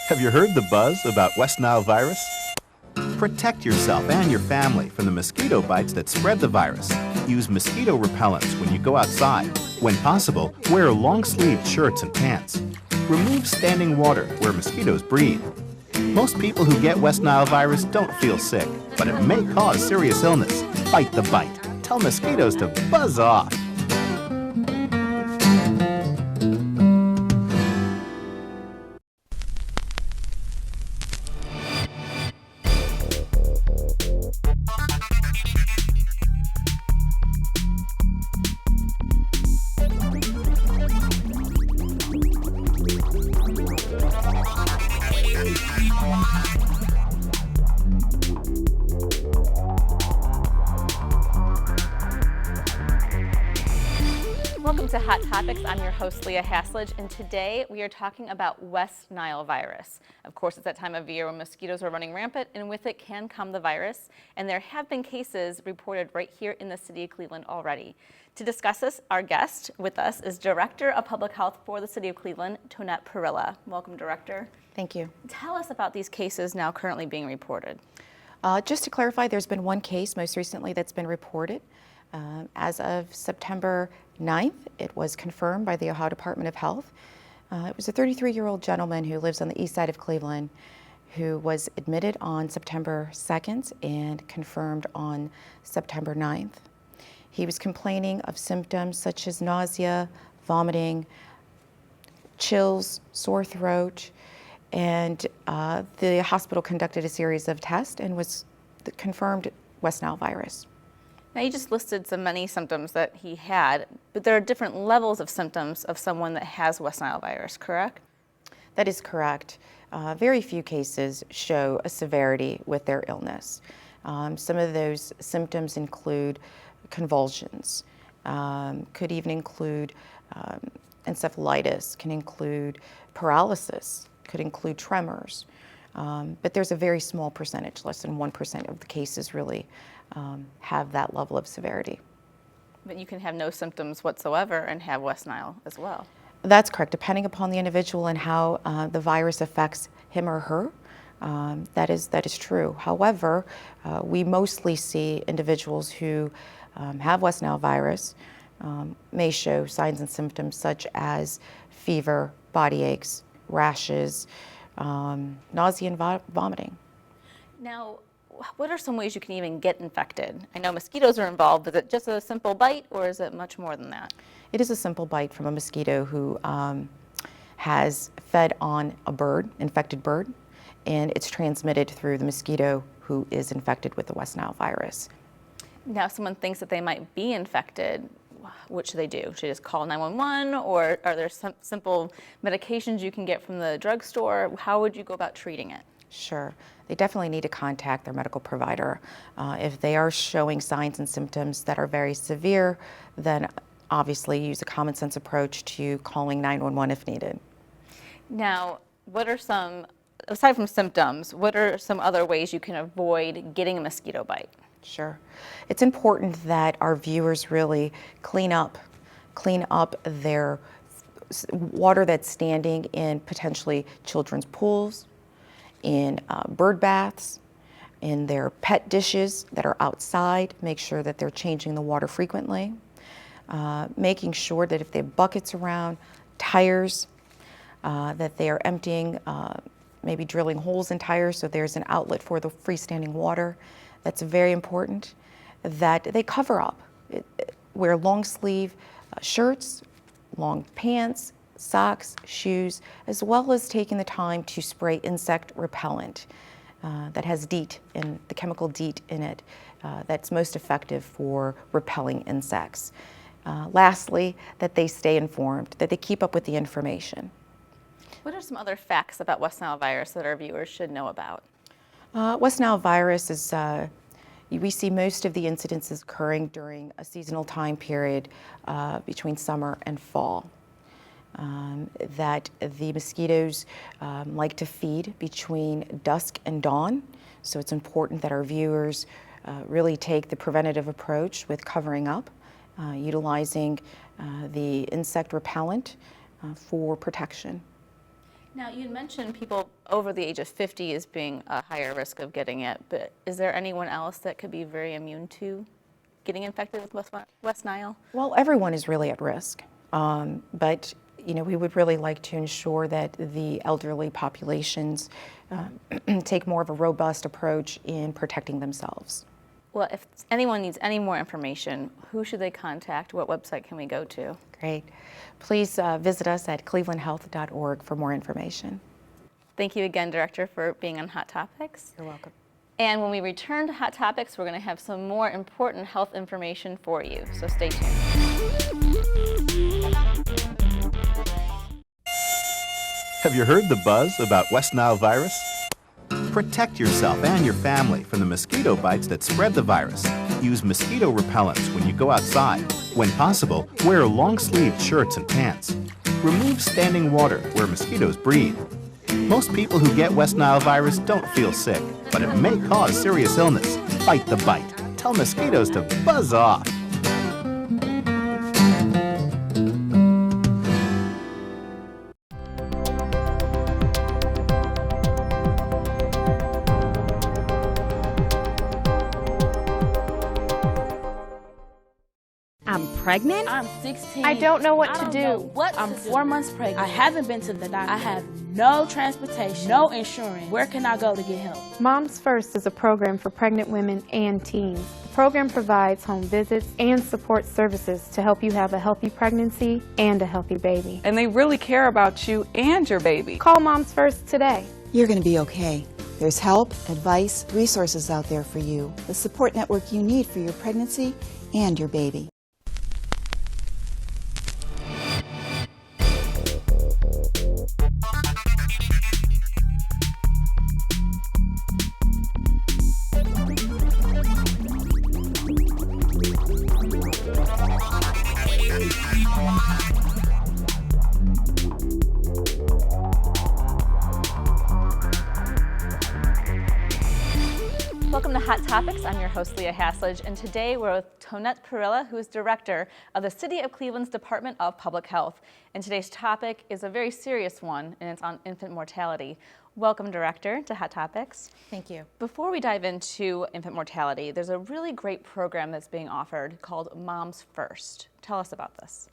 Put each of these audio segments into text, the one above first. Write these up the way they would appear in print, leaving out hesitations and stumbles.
Have you heard the buzz about West Nile virus? Protect yourself and your family from the mosquito bites that spread the virus. Use mosquito repellents when you go outside. When possible, wear long-sleeved shirts and pants. Remove standing water where mosquitoes breed. Most people who get West Nile virus don't feel sick, but it may cause serious illness. Fight the bite. Tell mosquitoes to buzz off. Welcome to Hot Topics. I'm your host, Leah Haslage, and today we are talking about West Nile virus. Of course, it's that time of year when mosquitoes are running rampant, and with it can come the virus. And there have been cases reported right here in the city of Cleveland already. To discuss this, our guest with us is Director of Public Health for the City of Cleveland, Toinette Parrilla. Welcome, Director. Thank you. Tell us about these cases now currently being reported. Just to clarify, there's been one case most recently that's been reported. As of September 9th, it was confirmed by the Ohio Department of Health. It was a 33-year-old gentleman who lives on the east side of Cleveland who was admitted on September 2nd and confirmed on September 9th. He was complaining of symptoms such as nausea, vomiting, chills, sore throat, and the hospital conducted a series of tests and was confirmed West Nile virus. Now, you just listed many symptoms that he had, but there are different levels of symptoms of someone that has West Nile virus, correct? That is correct. Very few cases show a severity with their illness. Some of those symptoms include convulsions, could even include encephalitis, can include paralysis, could include tremors. But there's a very small percentage, less than 1% of the cases really have that level of severity. But you can have no symptoms whatsoever and have West Nile as well. That's correct. Depending upon the individual and how the virus affects him or her, that is true. However, we mostly see individuals who have West Nile virus may show signs and symptoms such as fever, body aches, rashes, nausea and vomiting. Now, what are some ways you can even get infected? I know mosquitoes are involved. Is it just a simple bite, or is it much more than that? It is a simple bite from a mosquito who has fed on a bird, infected bird, and it's transmitted through the mosquito who is infected with the West Nile virus. Now, if someone thinks that they might be infected, what should they do? Should they just call 911, or are there some simple medications you can get from the drugstore? How would you go about treating it? Sure. They definitely need to contact their medical provider. If they are showing signs and symptoms that are very severe, then obviously use a common sense approach to calling 911 if needed. Now, what are some, aside from symptoms, what are some other ways you can avoid getting a mosquito bite? Sure. It's important that our viewers really clean up their water that's standing in potentially children's pools, in bird baths, in their pet dishes that are outside. Make sure that they're changing the water frequently. Making sure that if they have buckets around, tires, that they are emptying, maybe drilling holes in tires so there's an outlet for the freestanding water. That's very important. That they cover up, wear long sleeve shirts, long pants, socks, shoes, as well as taking the time to spray insect repellent that has DEET, and the chemical DEET in it, that's most effective for repelling insects. Lastly, that they stay informed, that they keep up with the information. What are some other facts about West Nile virus that our viewers should know about? West Nile virus is, we see most of the incidences occurring during a seasonal time period between summer and fall. That the mosquitoes like to feed between dusk and dawn, so it's important that our viewers really take the preventative approach with covering up, utilizing the insect repellent for protection. Now, you mentioned people over the age of 50 as being a higher risk of getting it, but is there anyone else that could be very immune to getting infected with West Nile? Well, everyone is really at risk, but we would really like to ensure that the elderly populations take more of a robust approach in protecting themselves. Well, if anyone needs any more information, who should they contact? What website can we go to? Great. Please visit us at clevelandhealth.org for more information. Thank you again, Director, for being on Hot Topics. You're welcome. And when we return to Hot Topics, we're going to have some more important health information for you, so stay tuned. Have you heard the buzz about West Nile virus? Protect yourself and your family from the mosquito bites that spread the virus. Use mosquito repellents when you go outside. When possible, wear long-sleeved shirts and pants. Remove standing water where mosquitoes breed. Most people who get West Nile virus don't feel sick, but it may cause serious illness. Fight the bite. Tell mosquitoes to buzz off. I'm pregnant? I'm 16. I don't know what to don't do. know what I'm 4 months pregnant. I haven't been to the doctor. I have no transportation, no insurance. Where can I go to get help? Moms First is a program for pregnant women and teens. The program provides home visits and support services to help you have a healthy pregnancy and a healthy baby. And they really care about you and your baby. Call Moms First today. You're going to be okay. There's help, advice, resources out there for you. The support network you need for your pregnancy and your baby. Welcome to Hot Topics. I'm your host, Leah Haslage, and today we're with Toinette Parrilla, who is Director of the City of Cleveland's Department of Public Health. And today's topic is a very serious one, and it's on infant mortality. Welcome, Director, to Hot Topics. Thank you. Before we dive into infant mortality, there's a really great program that's being offered called Moms First. Tell us about this.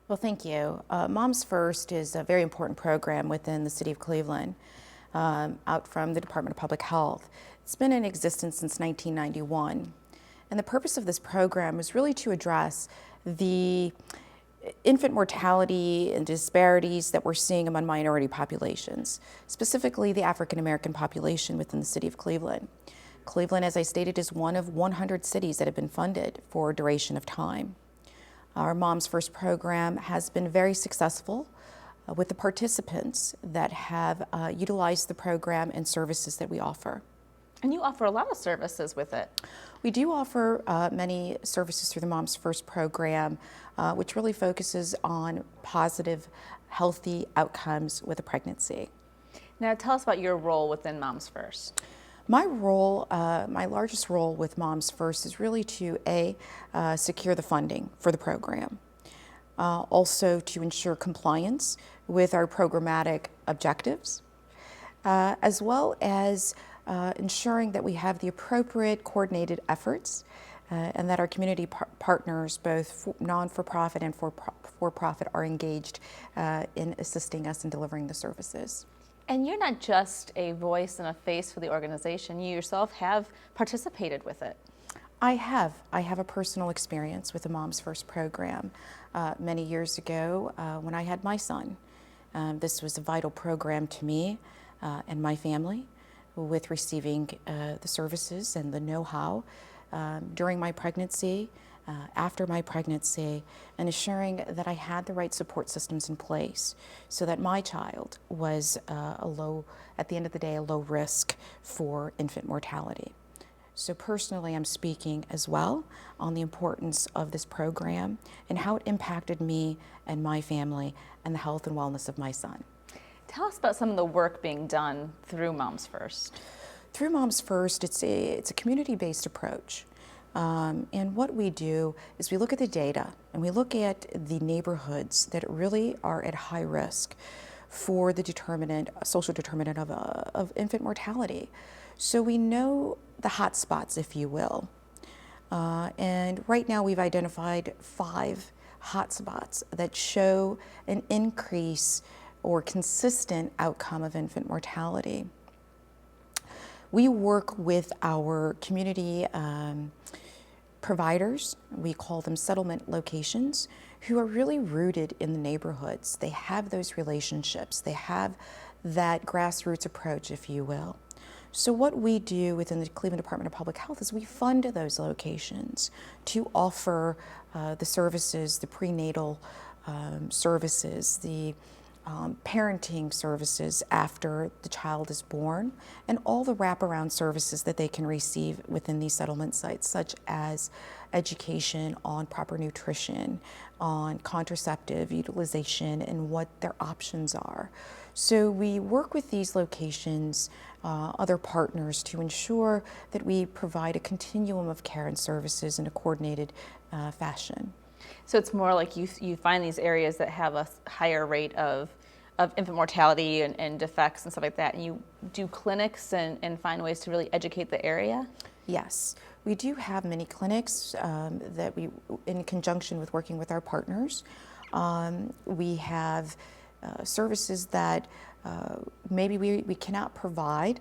Well, thank you. Moms First is a very important program within the City of Cleveland, out from the Department of Public Health. It's been in existence since 1991. And the purpose of this program is really to address the infant mortality and disparities that we're seeing among minority populations, specifically the African American population within the City of Cleveland. Cleveland, as I stated, is one of 100 cities that have been funded for a duration of time. Our Moms First program has been very successful with the participants that have utilized the program and services that we offer. And you offer a lot of services with it. We do offer many services through the Moms First program, which really focuses on positive, healthy outcomes with a pregnancy. Now tell us about your role within Moms First. My role, my largest role with Moms First is really to secure the funding for the program. Also to ensure compliance with our programmatic objectives, as well as ensuring that we have the appropriate coordinated efforts and that our community partners, both non-for-profit and for-profit, are engaged in assisting us in delivering the services. And you're not just a voice and a face for the organization. You yourself have participated with it. I have a personal experience with the Moms First program many years ago when I had my son. This was a vital program to me and my family, with receiving the services and the know-how during my pregnancy, after my pregnancy, and assuring that I had the right support systems in place so that my child was at the end of the day, a low risk for infant mortality. So personally, I'm speaking as well on the importance of this program and how it impacted me and my family and the health and wellness of my son. Tell us about some of the work being done through Moms First. Through Moms First, it's a community-based approach. And what we do is we look at the data and we look at the neighborhoods that really are at high risk for the social determinant of infant mortality. So we know the hot spots, if you will. And right now we've identified 5 hot spots that show an increase or consistent outcome of infant mortality. We work with our community providers, we call them settlement locations, who are really rooted in the neighborhoods. They have those relationships, they have that grassroots approach, if you will. So what we do within the Cleveland Department of Public Health is we fund those locations to offer the services, the prenatal services, the parenting services after the child is born, and all the wraparound services that they can receive within these settlement sites, such as education on proper nutrition, on contraceptive utilization, and what their options are. So we work with these locations, other partners, to ensure that we provide a continuum of care and services in a coordinated fashion. So it's more like you find these areas that have a higher rate of infant mortality and defects and stuff like that, and you do clinics and find ways to really educate the area? Yes, we do have many clinics that we, in conjunction with working with our partners, we have services that maybe we cannot provide,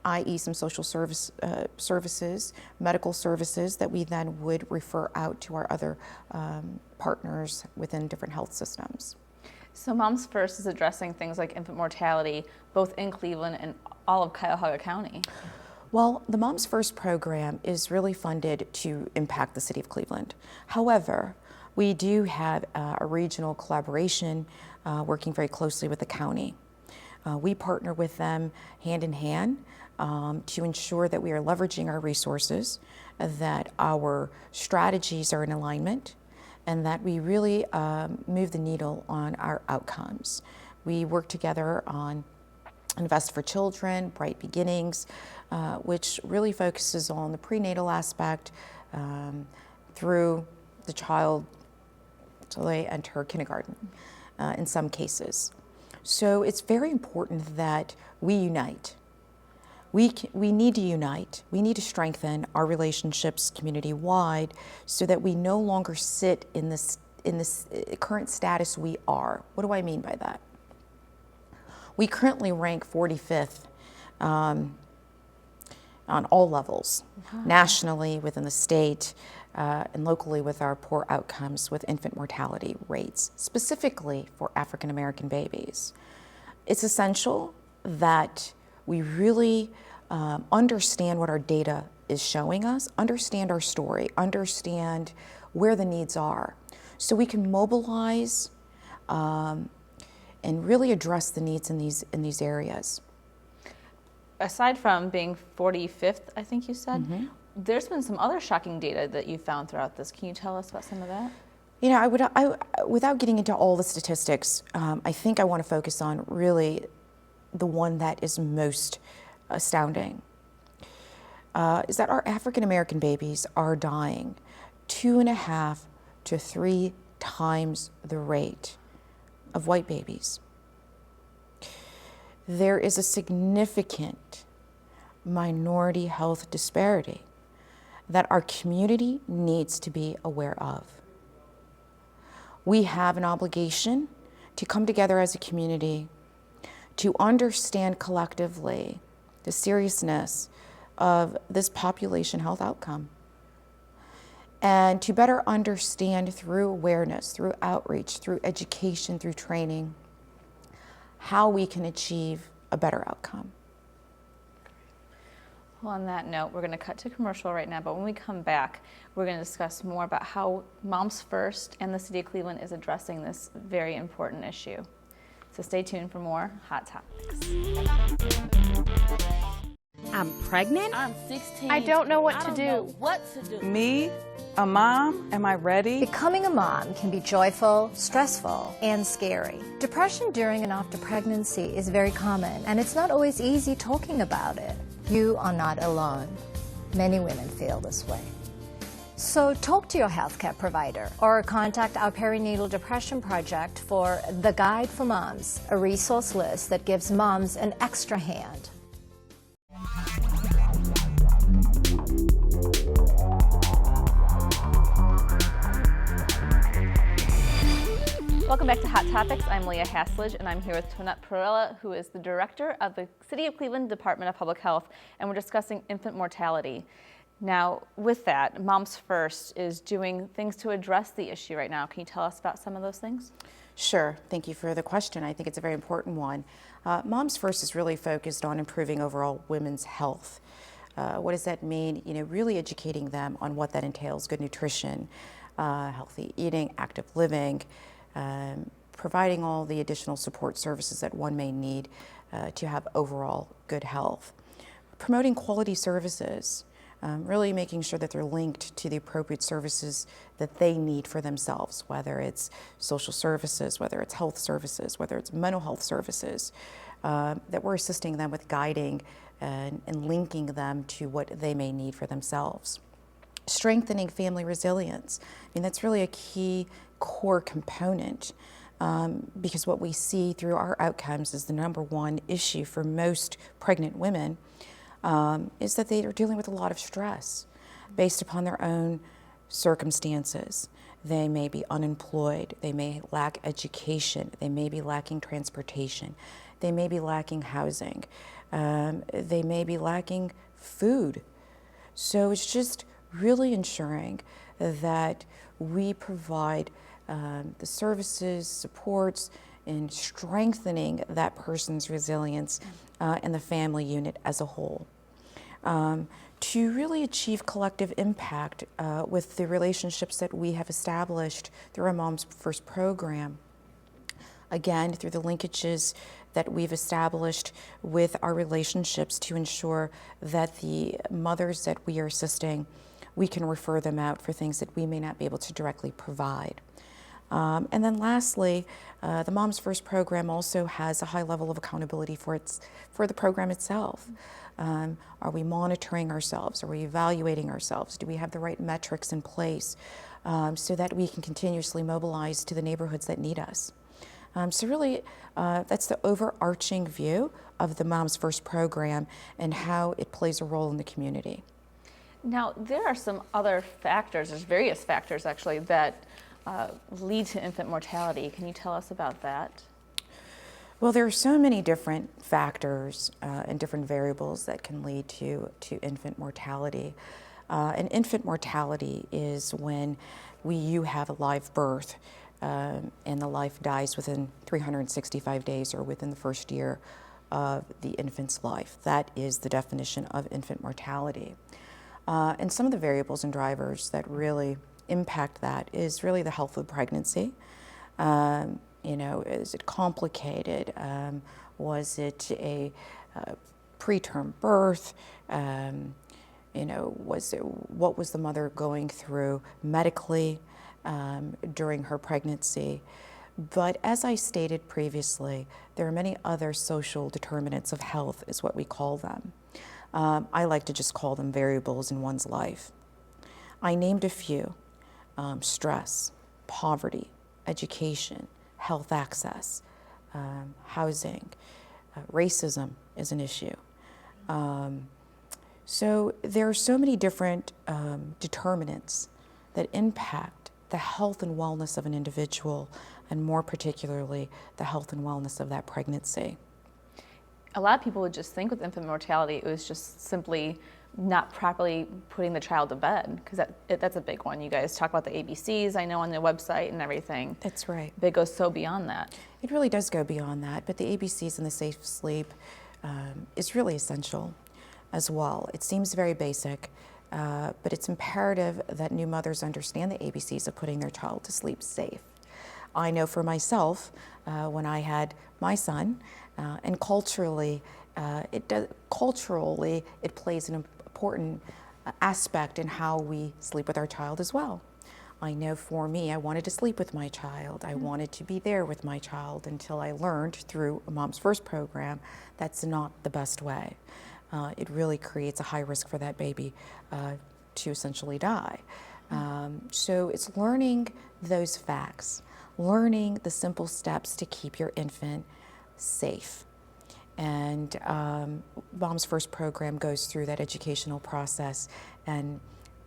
i.e. some social services, medical services that we then would refer out to our other partners within different health systems. So Moms First is addressing things like infant mortality, both in Cleveland and all of Cuyahoga County. Well, the Moms First program is really funded to impact the city of Cleveland. However, we do have a regional collaboration working very closely with the county. We partner with them hand in hand to ensure that we are leveraging our resources, that our strategies are in alignment, and that we really move the needle on our outcomes. We work together on Invest for Children, Bright Beginnings, which really focuses on the prenatal aspect through the child till they enter kindergarten in some cases. So it's very important that we unite. We need to unite. We need to strengthen our relationships community-wide so that we no longer sit in this current status we are. What do I mean by that? We currently rank 45th on all levels, nationally, within the state, and locally with our poor outcomes with infant mortality rates, specifically for African American babies. It's essential that we really understand what our data is showing us, understand our story, understand where the needs are, so we can mobilize and really address the needs in these areas. Aside from being 45th, I think you said, there's been some other shocking data that you found throughout this. Can you tell us about some of that? You know, without getting into all the statistics, I think I want to focus on really the one that is most astounding, is that our African American babies are dying 2.5 to 3 times the rate of white babies. There is a significant minority health disparity that our community needs to be aware of. We have an obligation to come together as a community to understand collectively the seriousness of this population health outcome, and to better understand through awareness, through outreach, through education, through training, how we can achieve a better outcome. Well, on that note, we're going to cut to commercial right now, but when we come back, we're going to discuss more about how Moms First and the City of Cleveland is addressing this very important issue. So stay tuned for more Hot Topics. I'm pregnant? I'm 16. I don't know what I to don't do. know what to do. Me, a mom, am I ready? Becoming a mom can be joyful, stressful, and scary. Depression during and after pregnancy is very common, and it's not always easy talking about it. You are not alone. Many women feel this way. So talk to your healthcare provider or contact our Perinatal Depression Project for The Guide for Moms, a resource list that gives moms an extra hand. Welcome back to Hot Topics. I'm Leah Haslage, and I'm here with Toinette Parrilla, who is the director of the City of Cleveland Department of Public Health, and we're discussing infant mortality. Now, with that, Moms First is doing things to address the issue right now. Can you tell us about some of those things? Sure. Thank you for the question. I think it's a very important one. Moms First is really focused on improving overall women's health. What does that mean? Really educating them on what that entails: good nutrition, healthy eating, active living, providing all the additional support services that one may need to have overall good health. Promoting quality services, really making sure that they're linked to the appropriate services that they need for themselves, whether it's social services, whether it's health services, whether it's mental health services, that we're assisting them with guiding and linking them to what they may need for themselves. Strengthening family resilience. That's really a key core component because what we see through our outcomes is the number one issue for most pregnant women is that they are dealing with a lot of stress based upon their own circumstances. They may be unemployed, they may lack education, they may be lacking transportation, they may be lacking housing, they may be lacking food. So it's just really ensuring that we provide the services, supports, in strengthening that person's resilience and the family unit as a whole. To really achieve collective impact with the relationships that we have established through our Moms First program. Again, through the linkages that we've established with our relationships to ensure that the mothers that we are assisting, we can refer them out for things that we may not be able to directly provide. And then lastly, the Moms First program also has a high level of accountability for the program itself. Are we monitoring ourselves? Are we evaluating ourselves? Do we have the right metrics in place so that we can continuously mobilize to the neighborhoods that need us? So really, that's the overarching view of the Moms First program and how it plays a role in the community. Now, there are some other factors, there's various factors actually, that lead to infant mortality. Can you tell us about that? Well, there are so many different factors and different variables that can lead to infant mortality. And infant mortality is when you have a live birth and the life dies within 365 days or within the first year of the infant's life. That is the definition of infant mortality. And some of the variables and drivers that really impact that is really the health of the pregnancy. Is it complicated? Was it a preterm birth? What was the mother going through medically during her pregnancy? But as I stated previously, there are many other social determinants of health, is what we call them. I like to just call them variables in one's life. I named a few: stress, poverty, education, health access, housing, racism is an issue. So there are so many different determinants that impact the health and wellness of an individual, and more particularly the health and wellness of that pregnancy. A lot of people would just think with infant mortality it was just simply not properly putting the child to bed, because that's a big one. You guys talk about the ABCs, I know, on the website and everything. That's right. But it goes so beyond that. It really does go beyond that, but the ABCs and the safe sleep is really essential as well. It seems very basic, but it's imperative that new mothers understand the ABCs of putting their child to sleep safe. I know for myself, when I had my son, and culturally, it plays an important aspect in how we sleep with our child as well. I know for me, I wanted to sleep with my child. I wanted to be there with my child until I learned through a Moms First program that's not the best way. It really creates a high risk for that baby to essentially die. So it's learning those facts, learning the simple steps to keep your infant safe. And Mom's First program goes through that educational process and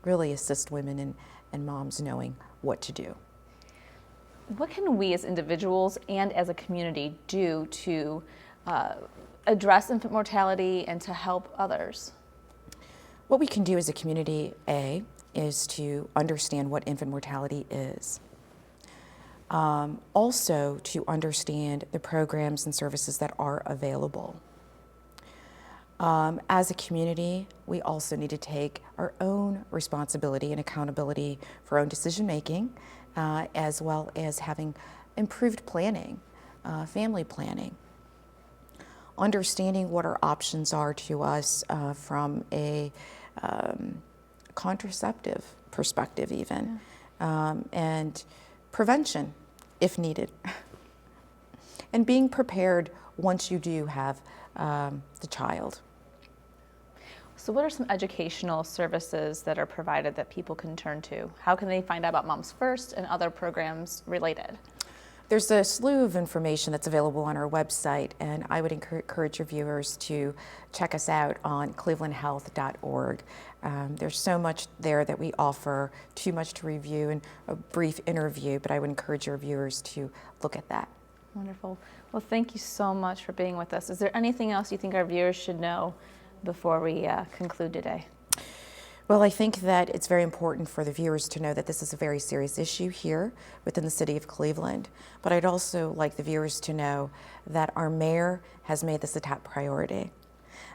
really assist women and moms knowing what to do. What can we as individuals and as a community do to address infant mortality and to help others? What we can do as a community, A, is to understand what infant mortality is. Also to understand the programs and services that are available. As a community, we also need to take our own responsibility and accountability for our own decision making, as well as having improved planning, family planning. Understanding what our options are to us from a contraceptive perspective even, and prevention if needed. And being prepared once you do have the child. So what are some educational services that are provided that people can turn to? How can they find out about Moms First and other programs related? There's a slew of information that's available on our website, and I would encourage your viewers to check us out on clevelandhealth.org. There's so much there that we offer, too much to review in a brief interview, but I would encourage your viewers to look at that. Wonderful. Well, thank you so much for being with us. Is there anything else you think our viewers should know before we conclude today? Well, I think that it's very important for the viewers to know that this is a very serious issue here within the city of Cleveland. But I'd also like the viewers to know that our mayor has made this a top priority.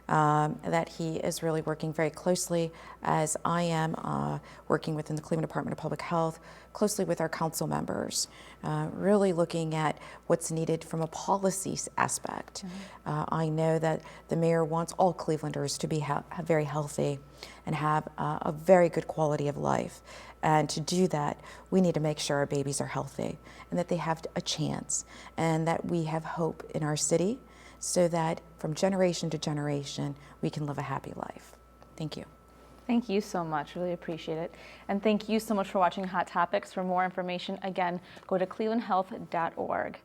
That he is really working very closely, as I am working within the Cleveland Department of Public Health, closely with our council members, really looking at what's needed from a policy aspect. I know that the mayor wants all Clevelanders to be very healthy and have a very good quality of life. And to do that, we need to make sure our babies are healthy and that they have a chance and that we have hope in our city, so that from generation to generation, we can live a happy life. Thank you. Thank you so much. Really appreciate it. And thank you so much for watching Hot Topics. For more information, again, go to clevelandhealth.org.